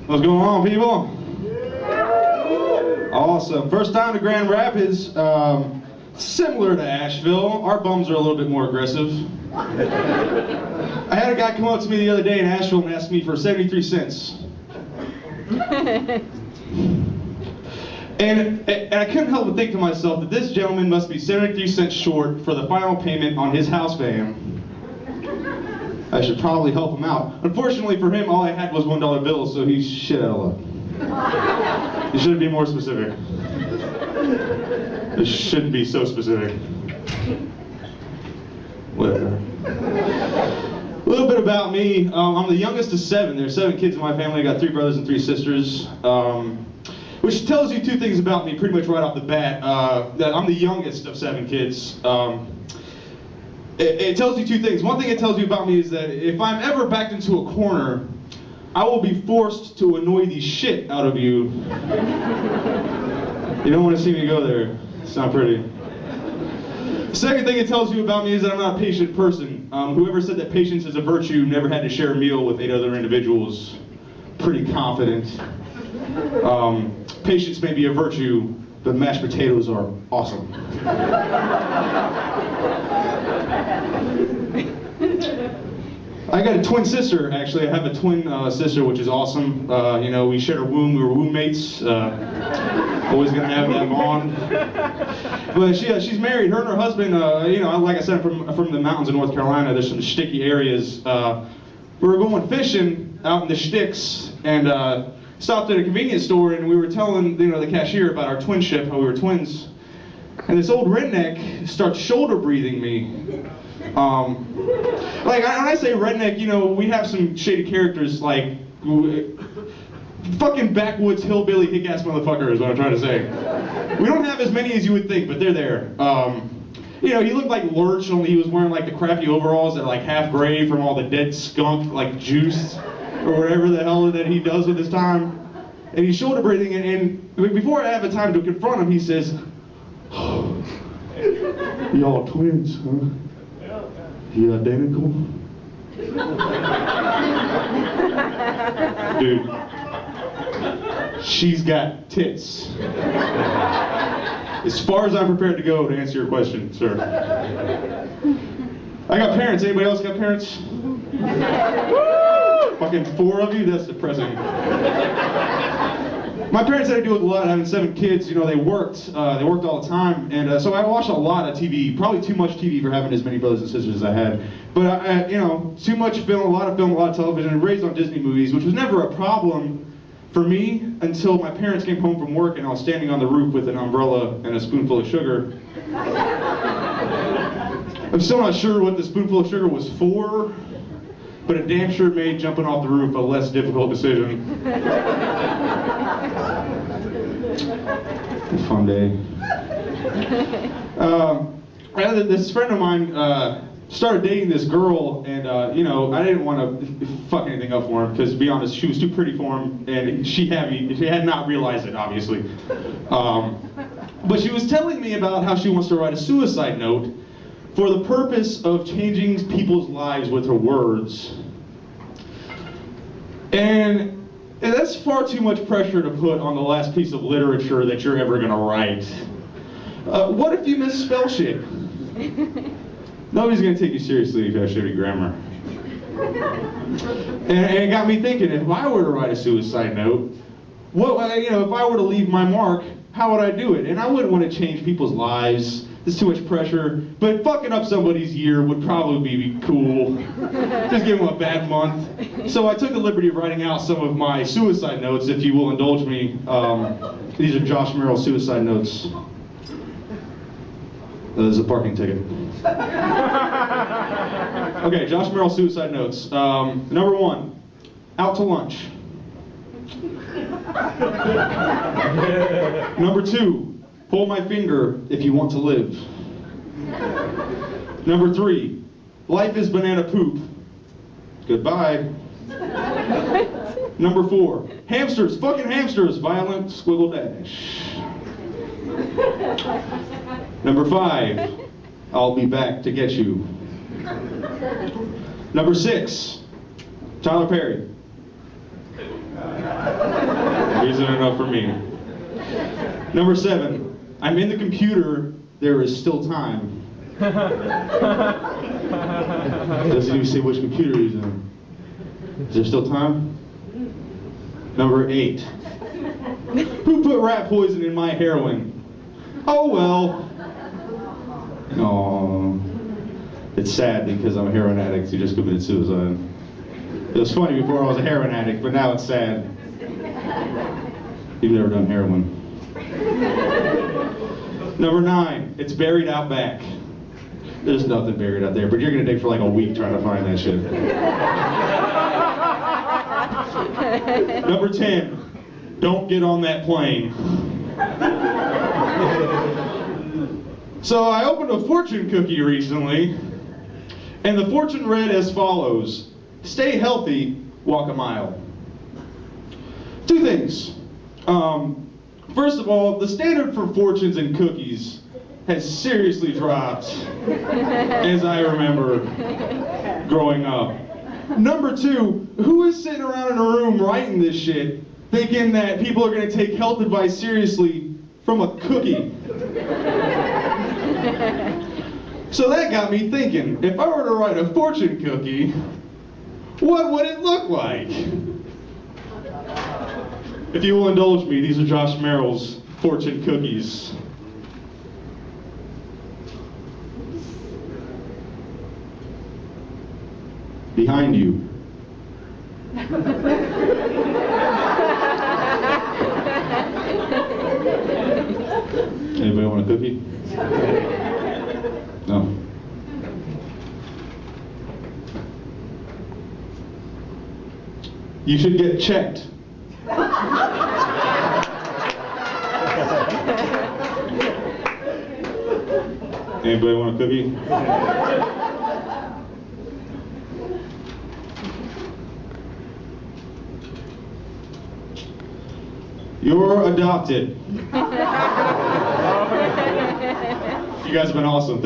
What's going on, people? Awesome. First time to Grand Rapids. Similar to Asheville. Our bums are a little bit more aggressive. I had a guy come up to me the other day in Asheville and ask me for 73 cents. And I couldn't help but think to myself that this gentleman must be 73 cents short for the final payment on his house van. I should probably help him out. Unfortunately for him, all I had was $1 bills, so he's shit out of luck. You should be more specific. It shouldn't be so specific. Whatever. A little bit about me. I'm the youngest of 7. There's 7 kids in my family. I got 3 brothers and 3 sisters. Which tells you 2 things about me pretty much right off the bat. That I'm the youngest of 7 kids. It tells you 2 things. One thing it tells you about me is that if I'm ever backed into a corner, I will be forced to annoy the shit out of you. You don't want to see me go there. It's not pretty. The second thing it tells you about me is that I'm not a patient person. Whoever said that patience is a virtue never had to share a meal with 8 other individuals. Pretty confident. Patience may be a virtue, but mashed potatoes are awesome. I got a twin sister, actually. I have a twin sister, which is awesome. You know, we shared a womb. We were womb mates. Always gonna have that bond. But she's married. Her and her husband, you know, like I said, I'm from the mountains of North Carolina. There's some sticky areas. We were going fishing out in the sticks, and stopped at a convenience store, and we were telling, you know, the cashier about our twinship, how we were twins. And this old redneck starts shoulder breathing me. Like, when I say redneck, you know, we have some shady characters, like, fucking backwoods hillbilly hick-ass motherfucker is what I'm trying to say. We don't have as many as you would think, but they're there. You know, he looked like Lurch, only he was wearing, like, the crappy overalls that are, like, half gray from all the dead skunk, like, juice, or whatever the hell that he does with his time. And he's shoulder breathing, and before I have the time to confront him, he says, "Y'all twins, huh? You identical?" Dude, she's got tits. As far as I'm prepared to go to answer your question, sir. I got parents. Anybody else got parents? Fucking 4 of you? That's depressing. My parents had to deal with a lot, having 7 kids. You know, they worked all the time, and so I watched a lot of TV. Probably too much TV for having as many brothers and sisters as I had. But you know, too much film, a lot of television, and raised on Disney movies, which was never a problem for me until my parents came home from work, and I was standing on the roof with an umbrella and a spoonful of sugar. I'm still not sure what the spoonful of sugar was for, but it damn sure made jumping off the roof a less difficult decision. A fun day. This friend of mine started dating this girl, and you know, I didn't want to fuck anything up for him because, to be honest, she was too pretty for him, and she had not realized it, obviously. But she was telling me about how she wants to write a suicide note for the purpose of changing people's lives with her words. And that's far too much pressure to put on the last piece of literature that you're ever gonna write. What if you misspell shit? Nobody's gonna take you seriously if you have shitty grammar. And it got me thinking, if I were to write a suicide note, you know, if I were to leave my mark, how would I do it? And I wouldn't want to change people's lives. There's too much pressure. But fucking up somebody's year would probably be cool. Just give them a bad month. So I took the liberty of writing out some of my suicide notes, if you will indulge me. These are Josh Merrell suicide notes. There's a parking ticket. Okay, Josh Merrell suicide notes. Number 1, out to lunch. Number 2, pull my finger if you want to live. Number 3, life is banana poop. Goodbye. Number 4, hamsters, fucking hamsters, violent squiggle dash. Number 5, I'll be back to get you. Number 6, Tyler Perry. out for me. Number 7, I'm in the computer, there is still time. Doesn't even say which computer he's in. Is there still time? Number 8, who put rat poison in my heroin? Oh well. Oh, it's sad because I'm a heroin addict who just committed suicide. It was funny before I was a heroin addict, but now it's sad. You've never done heroin. Number 9, it's buried out back. There's nothing buried out there, but you're gonna dig for like a week trying to find that shit. Number 10, don't get on that plane. So I opened a fortune cookie recently, and the fortune read as follows: stay healthy, walk a mile. 2 things. First of all, the standard for fortunes and cookies has seriously dropped, as I remember growing up. Number 2, who is sitting around in a room writing this shit thinking that people are going to take health advice seriously from a cookie? So that got me thinking, if I were to write a fortune cookie, what would it look like? If you will indulge me, these are Josh Merrell's fortune cookies. Behind you. Anybody want a cookie? No. You should get checked. Anybody want a cookie? You're adopted. You guys have been awesome.